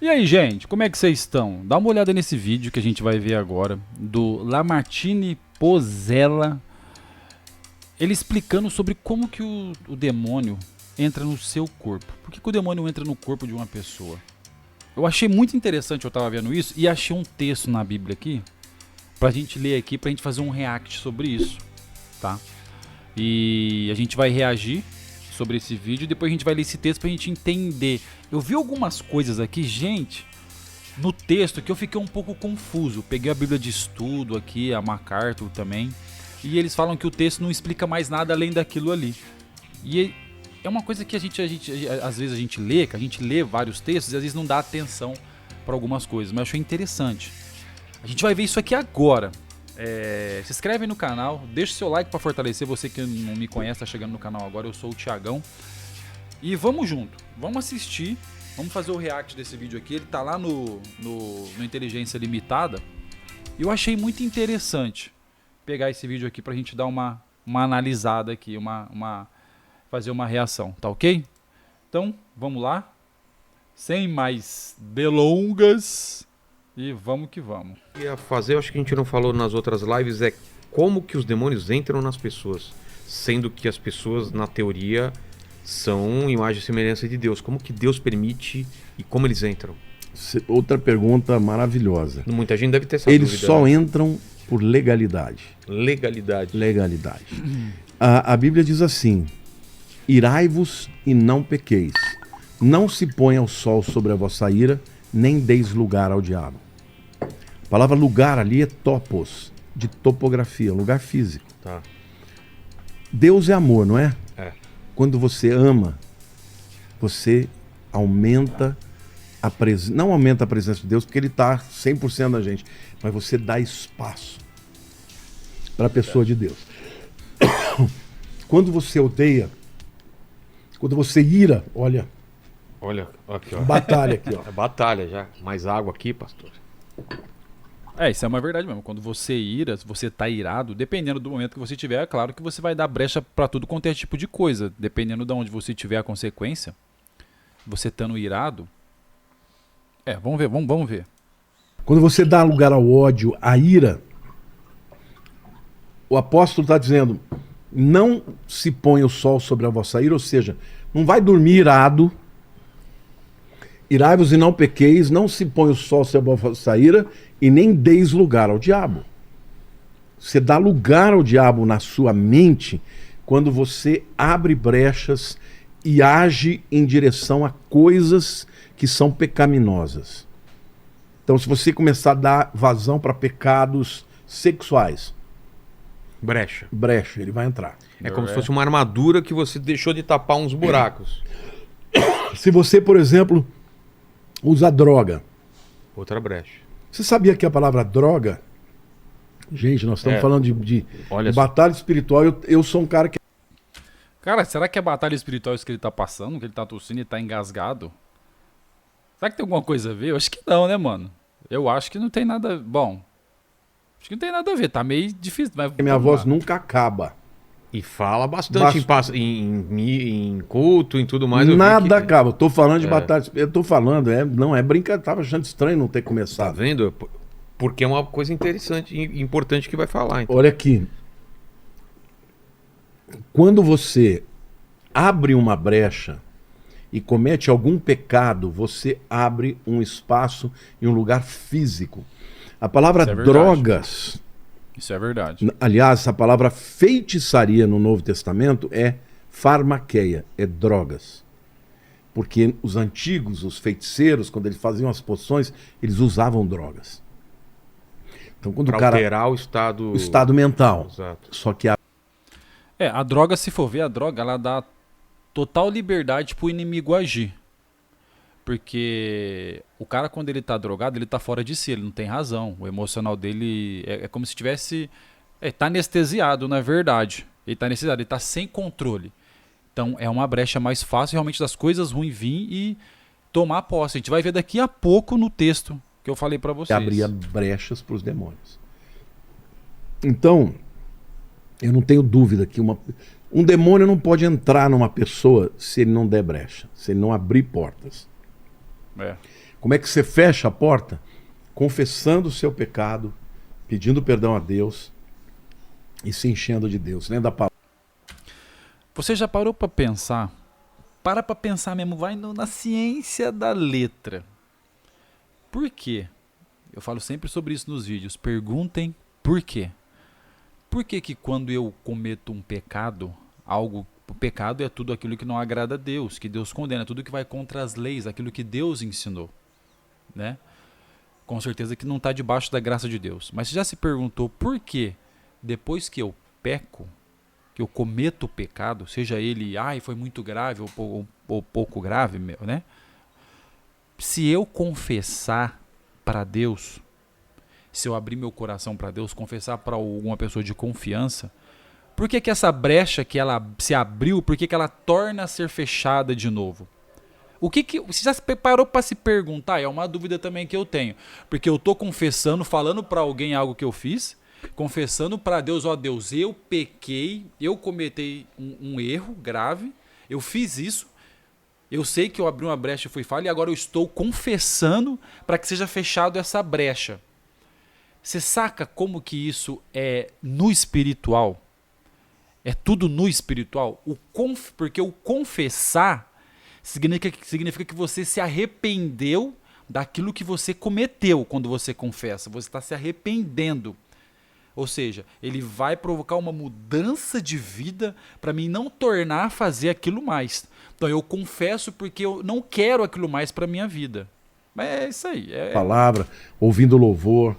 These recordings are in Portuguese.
E aí, gente, como é que vocês estão? Dá uma olhada nesse vídeo que a gente vai ver agora, do Lamartine Pozzella, ele explicando sobre como que o demônio entra no seu corpo. Por que o demônio entra no corpo de uma pessoa? Eu achei muito interessante, eu tava vendo isso, e achei um texto na Bíblia aqui, pra gente ler aqui, pra gente fazer um react sobre isso, tá? E a gente vai reagir sobre esse vídeo e depois a gente vai ler esse texto pra gente entender. Eu vi algumas coisas aqui, gente, no texto que eu fiquei um pouco confuso. Peguei a Bíblia de estudo aqui, a MacArthur também, e eles falam que o texto não explica mais nada além daquilo ali. E é uma coisa que às vezes a gente lê vários textos e às vezes não dá atenção para algumas coisas, mas eu achei interessante. A gente vai ver isso aqui agora. Se inscreve no canal, deixa o seu like para fortalecer. Você que não me conhece, tá chegando no canal agora, eu sou o Thiagão. E vamos junto, vamos assistir, vamos fazer o react desse vídeo aqui. Ele tá lá no Inteligência Limitada. E eu achei muito interessante pegar esse vídeo aqui pra gente dar uma analisada aqui, fazer uma reação, tá ok? Então, vamos lá, sem mais delongas, e vamos que vamos. Ia fazer, eu acho que a gente não falou nas outras lives, é como que os demônios entram nas pessoas, sendo que as pessoas, na teoria, são imagem e semelhança de Deus. Como que Deus permite e como eles entram? Outra pergunta maravilhosa. Muita gente deve ter essa Eles dúvida, só né? entram por legalidade. Legalidade. Legalidade. A Bíblia diz assim: irai-vos e não pequeis. Não se ponha o sol sobre a vossa ira, nem deis lugar ao diabo. A palavra lugar ali é topos, de topografia, lugar físico. Tá. Deus é amor, não é? É. Quando você ama, você aumenta a presença. Não aumenta a presença de Deus, porque Ele está 100% na gente. Mas você dá espaço para a pessoa de Deus. Quando você odeia, quando você ira, olha, Olha, aqui, ó. batalha aqui, ó. É batalha já. Mais água aqui, pastor. Isso é uma verdade mesmo. Quando você ira, se você tá irado, dependendo do momento que você tiver, é claro que você vai dar brecha pra tudo quanto é tipo de coisa. Dependendo de onde você tiver a consequência, você estando irado. Vamos ver, vamos ver. Quando você dá lugar ao ódio, à ira, o apóstolo está dizendo: não se ponha o sol sobre a vossa ira, ou seja, não vai dormir irado. Irai-vos e não pequeis, não se põe o sol sobre a vossa ira e nem deis lugar ao diabo. Você dá lugar ao diabo na sua mente quando você abre brechas e age em direção a coisas que são pecaminosas. Então, se você começar a dar vazão para pecados sexuais, Brecha. brecha, ele vai entrar. É como se fosse uma armadura que você deixou de tapar uns buracos. Se você, por exemplo, usa droga. Outra brecha. Você sabia que a palavra droga... Gente, nós estamos falando de Olha só. batalha espiritual. Eu sou um cara que... Cara, será que é batalha espiritual isso que ele tá passando? Que ele tá tossindo e tá engasgado? Será que tem alguma coisa a ver? Eu acho que não, né, mano? Eu acho que não tem nada... Bom, acho que não tem nada a ver. Tá meio difícil, mas... minha vamos voz lá. nunca acaba. E fala bastante em culto, em tudo mais. Eu vi Nada que- acaba. Eu tô falando de batalha... Eu tô falando, não é brincadeira. Tava achando estranho não ter Tá começado. vendo? Porque é uma coisa interessante e importante que vai falar. Então. Olha aqui. Quando você abre uma brecha e comete algum pecado, você abre um espaço em um lugar físico. A palavra Isso é verdade. drogas, Isso é verdade. aliás, a palavra feitiçaria no Novo Testamento é farmaqueia, é drogas. Porque os antigos, os feiticeiros, quando eles faziam as poções, eles usavam drogas. Então, quando Pra o cara... alterar o estado... O estado mental. Exato. Só que a A droga, se for ver, a droga, ela dá total liberdade pro inimigo agir. Porque o cara, quando ele tá drogado, ele tá fora de si, ele não tem razão. O emocional dele é como se tivesse... tá anestesiado, na verdade. Ele tá anestesiado, ele tá sem controle. Então é uma brecha mais fácil realmente das coisas ruins vir e tomar posse. A gente vai ver daqui a pouco no texto que eu falei pra vocês. abria brechas para os demônios. Então, eu não tenho dúvida que um demônio não pode entrar numa pessoa se ele não der brecha, se ele não abrir portas. É. Como é que você fecha a porta? Confessando o seu pecado, pedindo perdão a Deus e se enchendo de Deus. Lendo a palavra. Você já parou para pensar? Para pensar mesmo, vai na ciência da letra. Por quê? Eu falo sempre sobre isso nos vídeos. Perguntem por quê. Por que que quando eu cometo um pecado, o pecado é tudo aquilo que não agrada a Deus, que Deus condena, tudo que vai contra as leis, aquilo que Deus ensinou, né? Com certeza que não está debaixo da graça de Deus. Mas você já se perguntou por que depois que eu peco, que eu cometo o pecado, seja ele, foi muito grave ou pouco grave, né? Se eu confessar para Deus, se eu abrir meu coração para Deus, confessar para alguma pessoa de confiança, por que que essa brecha que ela se abriu, por que que ela torna a ser fechada de novo? Você já se preparou para se perguntar? É uma dúvida também que eu tenho. Porque eu estou confessando, falando para alguém algo que eu fiz, confessando para Deus, Deus, eu pequei, eu cometi um erro grave, eu fiz isso, eu sei que eu abri uma brecha e fui falho, e agora eu estou confessando para que seja fechado essa brecha. Você saca como que isso é no espiritual? É tudo no espiritual? Porque o confessar significa que você se arrependeu daquilo que você cometeu quando você confessa. Você está se arrependendo. Ou seja, ele vai provocar uma mudança de vida para mim não tornar a fazer aquilo mais. Então eu confesso porque eu não quero aquilo mais para minha vida. Mas é isso aí. Palavra, ouvindo louvor,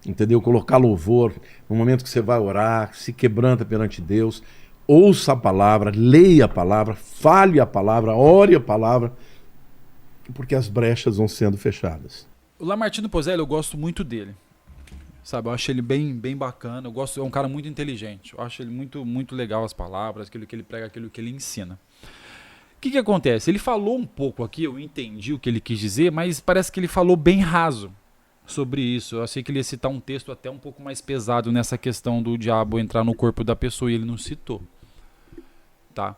entendeu? Colocar louvor no momento que você vai orar, se quebranta perante Deus. Ouça a palavra, leia a palavra, fale a palavra, ore a palavra, porque as brechas vão sendo fechadas. O Lamartine Pozzelli, eu gosto muito dele. Sabe, eu acho ele bem bacana, é um cara muito inteligente. Eu acho ele muito legal as palavras, aquilo que ele prega, aquilo que ele ensina. O que acontece? Ele falou um pouco aqui, eu entendi o que ele quis dizer, mas parece que ele falou bem raso sobre isso. Eu achei que ele ia citar um texto até um pouco mais pesado nessa questão do diabo entrar no corpo da pessoa e ele não citou. Tá?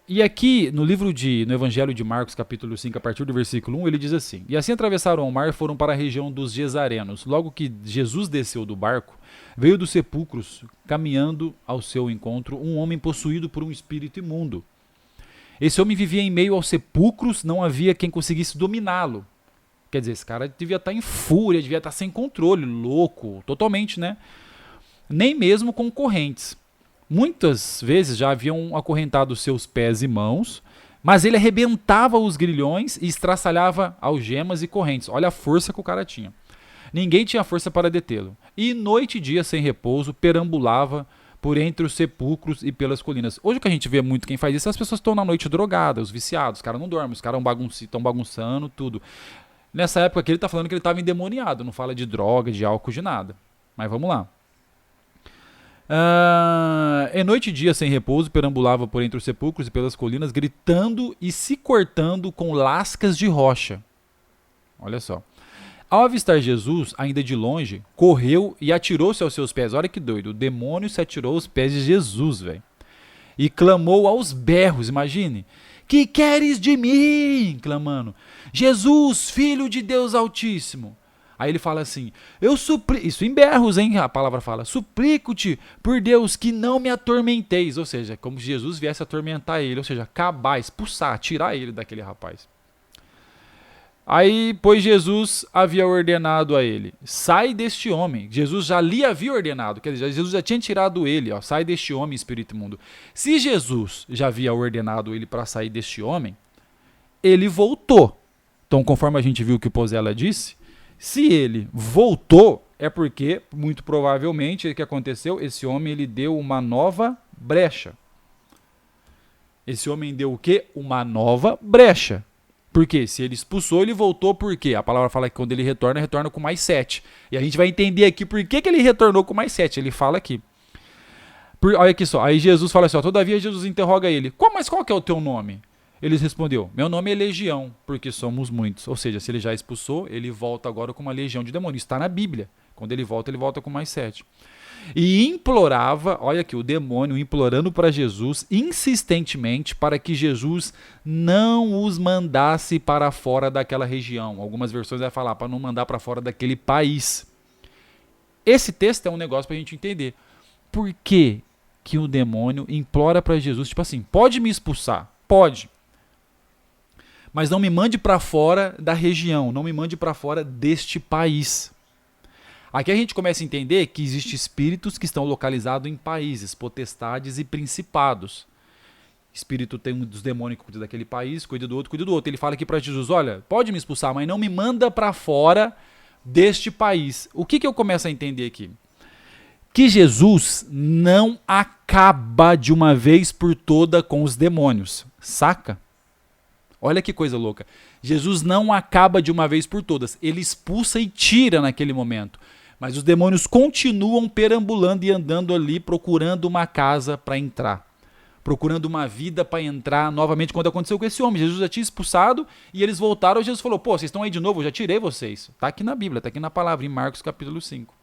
E aqui no Evangelho de Marcos, capítulo 5, a partir do versículo 1, ele diz assim: E assim atravessaram o mar e foram para a região dos Gesarenos. Logo que Jesus desceu do barco, veio dos sepulcros, caminhando ao seu encontro, um homem possuído por um espírito imundo. Esse homem vivia em meio aos sepulcros, não havia quem conseguisse dominá-lo. Quer dizer, esse cara devia estar em fúria, devia estar sem controle, louco, totalmente, né? Nem mesmo com correntes. Muitas vezes já haviam acorrentado seus pés e mãos, mas ele arrebentava os grilhões e estraçalhava algemas e correntes. Olha a força que o cara tinha. Ninguém tinha força para detê-lo. E noite e dia, sem repouso, perambulava por entre os sepulcros e pelas colinas. Hoje o que a gente vê muito quem faz isso, as pessoas estão na noite drogadas, os viciados, os caras não dormem, os caras estão bagunçando tudo. Nessa época aqui ele está falando que ele estava endemoniado, não fala de droga, de álcool, de nada. Mas vamos lá. E noite e dia sem repouso perambulava por entre os sepulcros e pelas colinas, gritando e se cortando com lascas de rocha. Olha só. Ao avistar Jesus, ainda de longe, correu e atirou-se aos seus pés. Olha que doido, o demônio se atirou aos pés de Jesus, velho. E clamou aos berros, imagine. Que queres de mim? Clamando. Jesus, filho de Deus Altíssimo. Aí ele fala assim, isso em berros, hein? A palavra fala, suplico-te por Deus que não me atormenteis. Ou seja, como se Jesus viesse atormentar ele, ou seja, acabar, expulsar, tirar ele daquele rapaz. Aí, pois Jesus havia ordenado a ele, sai deste homem. Jesus já lhe havia ordenado, quer dizer, Jesus já tinha tirado ele, sai deste homem, espírito imundo. Se Jesus já havia ordenado ele para sair deste homem, ele voltou. Então, conforme a gente viu que o Pozella disse, se ele voltou, é porque, muito provavelmente, o que aconteceu? Esse homem ele deu uma nova brecha. Esse homem deu o quê? Uma nova brecha. Porque se ele expulsou, ele voltou por quê? A palavra fala que quando ele retorna com mais 7. E a gente vai entender aqui por que ele retornou com mais 7. Ele fala aqui. Olha aqui só. Aí Jesus fala assim, todavia Jesus interroga ele. Mas qual que é o teu nome? Ele respondeu, meu nome é Legião, porque somos muitos. Ou seja, se ele já expulsou, ele volta agora com uma legião de demônios. Está na Bíblia. Quando ele volta com mais 7. E implorava, olha aqui, o demônio implorando para Jesus insistentemente para que Jesus não os mandasse para fora daquela região. Algumas versões vai falar para não mandar para fora daquele país. Esse texto é um negócio para a gente entender. Por que que o demônio implora para Jesus, tipo assim, pode me expulsar? Pode. Mas não me mande para fora da região, não me mande para fora deste país. Aqui a gente começa a entender que existem espíritos que estão localizados em países, potestades e principados. Espírito tem um dos demônios que cuida daquele país, cuida do outro. Ele fala aqui para Jesus, olha, pode me expulsar, mas não me manda para fora deste país. O que eu começo a entender aqui? Que Jesus não acaba de uma vez por toda com os demônios, saca? Olha que coisa louca. Jesus não acaba de uma vez por todas, ele expulsa e tira naquele momento. Mas os demônios continuam perambulando e andando ali, procurando uma casa para entrar. Procurando uma vida para entrar novamente, quando aconteceu com esse homem. Jesus já tinha expulsado e eles voltaram. E Jesus falou, pô, vocês estão aí de novo, eu já tirei vocês. Está aqui na Bíblia, está aqui na palavra, em Marcos capítulo 5.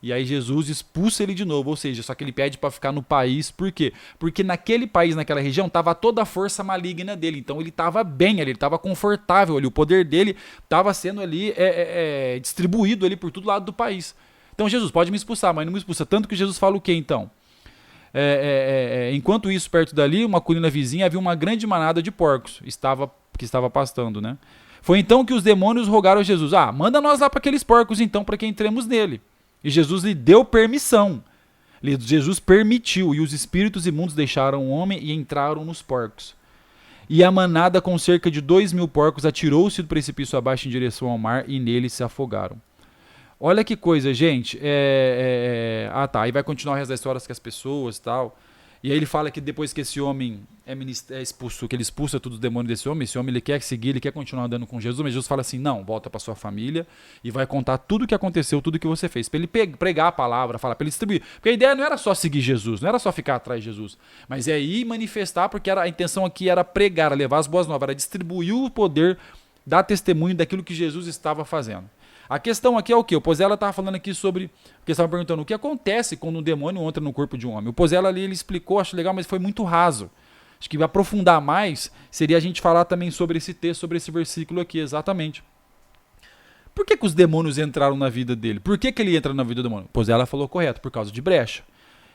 E aí Jesus expulsa ele de novo, ou seja, só que ele pede para ficar no país. Por quê? Porque naquele país, naquela região, estava toda a força maligna dele. Então ele estava bem ali, ele estava confortável ali. O poder dele estava sendo ali distribuído ali por todo lado do país. Então Jesus, pode me expulsar, mas não me expulsa. Tanto que Jesus fala o quê então? Enquanto isso, perto dali, uma colina vizinha, havia uma grande manada de porcos que estava pastando, né? Foi então que os demônios rogaram a Jesus, manda nós lá para aqueles porcos então, para que entremos nele. E Jesus lhe deu permissão. Jesus permitiu, e os espíritos imundos deixaram o homem e entraram nos porcos. E a manada, com cerca de 2.000 porcos, atirou-se do precipício abaixo em direção ao mar, e nele se afogaram. Olha que coisa, gente. Aí vai continuar o resto da história com as pessoas e tal. E aí ele fala que depois que esse homem é expulso, que ele expulsa todos os demônios desse homem, esse homem ele quer seguir, ele quer continuar andando com Jesus, mas Jesus fala assim, não, volta para sua família e vai contar tudo o que aconteceu, tudo o que você fez, para ele pregar a palavra, para ele distribuir. Porque a ideia não era só seguir Jesus, não era só ficar atrás de Jesus, mas é ir manifestar, porque a intenção aqui era pregar, levar as boas novas, era distribuir o poder, dar testemunho daquilo que Jesus estava fazendo. A questão aqui é o quê? O Pozella estava falando aqui sobre... Porque estava perguntando o que acontece quando um demônio entra no corpo de um homem. O Pozella ali, ele explicou, acho legal, mas foi muito raso. Acho que aprofundar mais seria a gente falar também sobre esse texto, sobre esse versículo aqui, exatamente. Por que os demônios entraram na vida dele? Por que ele entra na vida do demônio? O Pozella falou correto, por causa de brecha.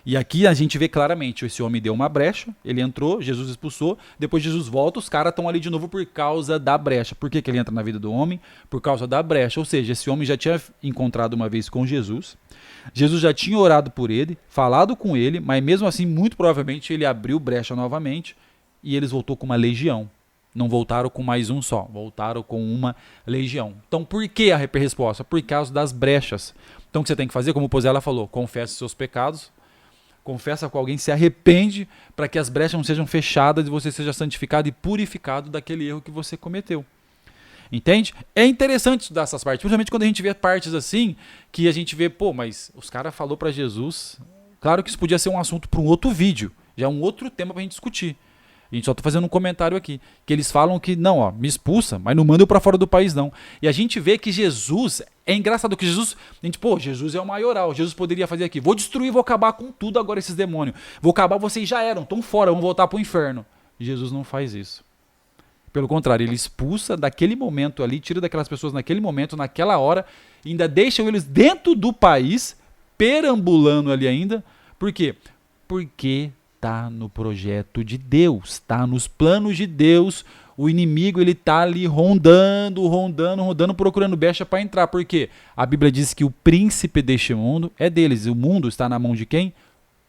E aqui a gente vê claramente, esse homem deu uma brecha, ele entrou, Jesus expulsou, depois Jesus volta, os caras estão ali de novo por causa da brecha. Por que ele entra na vida do homem? Por causa da brecha, ou seja, esse homem já tinha encontrado uma vez com Jesus, Jesus já tinha orado por ele, falado com ele, mas mesmo assim, muito provavelmente, ele abriu brecha novamente e eles voltou com uma legião. Não voltaram com mais um só, voltaram com uma legião. Então, por que a resposta? Por causa das brechas. Então, o que você tem que fazer, como o Pozella falou, confessa os seus pecados, confessa com alguém, se arrepende para que as brechas não sejam fechadas e você seja santificado e purificado daquele erro que você cometeu. Entende? É interessante estudar essas partes, principalmente quando a gente vê partes assim, que a gente vê, mas os caras falaram para Jesus. Claro que isso podia ser um assunto para um outro vídeo, já é um outro tema para a gente discutir. A gente só está fazendo um comentário aqui, que eles falam que, não, me expulsa, mas não manda eu para fora do país, não. E a gente vê que Jesus, é engraçado que Jesus, Jesus é o maioral, Jesus poderia fazer aqui, vou destruir, vou acabar com tudo agora esses demônios, vou acabar, vocês já eram, estão fora, vão voltar para o inferno. Jesus não faz isso. Pelo contrário, ele expulsa daquele momento ali, tira daquelas pessoas naquele momento, naquela hora, e ainda deixa eles dentro do país, perambulando ali ainda. Por quê? Porque está no projeto de Deus, está nos planos de Deus. O inimigo ele está ali rondando, procurando brecha para entrar. Por quê? A Bíblia diz que o príncipe deste mundo é deles. O mundo está na mão de quem?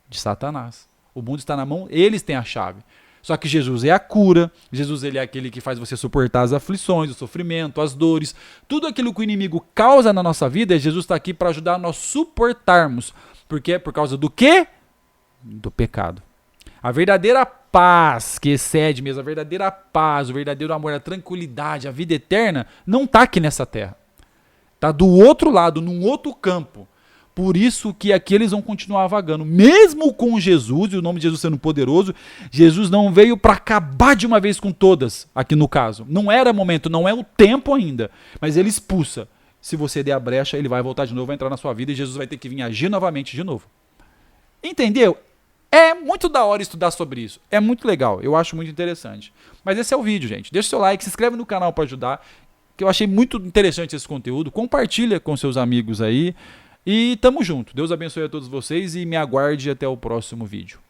De Satanás. O mundo está na mão, eles têm a chave. Só que Jesus é a cura, Jesus ele é aquele que faz você suportar as aflições, o sofrimento, as dores, tudo aquilo que o inimigo causa na nossa vida, Jesus está aqui para ajudar nós suportarmos. Por quê? Por causa do quê? Do pecado. A verdadeira paz, que excede mesmo, a verdadeira paz, o verdadeiro amor, a tranquilidade, a vida eterna, não está aqui nessa terra. Está do outro lado, num outro campo. Por isso que aqui eles vão continuar vagando. Mesmo com Jesus, e o nome de Jesus sendo poderoso, Jesus não veio para acabar de uma vez com todas, aqui no caso. Não era momento, não é o tempo ainda, mas ele expulsa. se você der a brecha, ele vai voltar de novo, vai entrar na sua vida e Jesus vai ter que vir agir novamente de novo. Entendeu? É muito da hora estudar sobre isso. É muito legal. Eu acho muito interessante. Mas esse é o vídeo, gente. Deixa o seu like, se inscreve no canal para ajudar, que eu achei muito interessante esse conteúdo. Compartilha com seus amigos aí. E tamo junto. Deus abençoe a todos vocês e me aguarde até o próximo vídeo.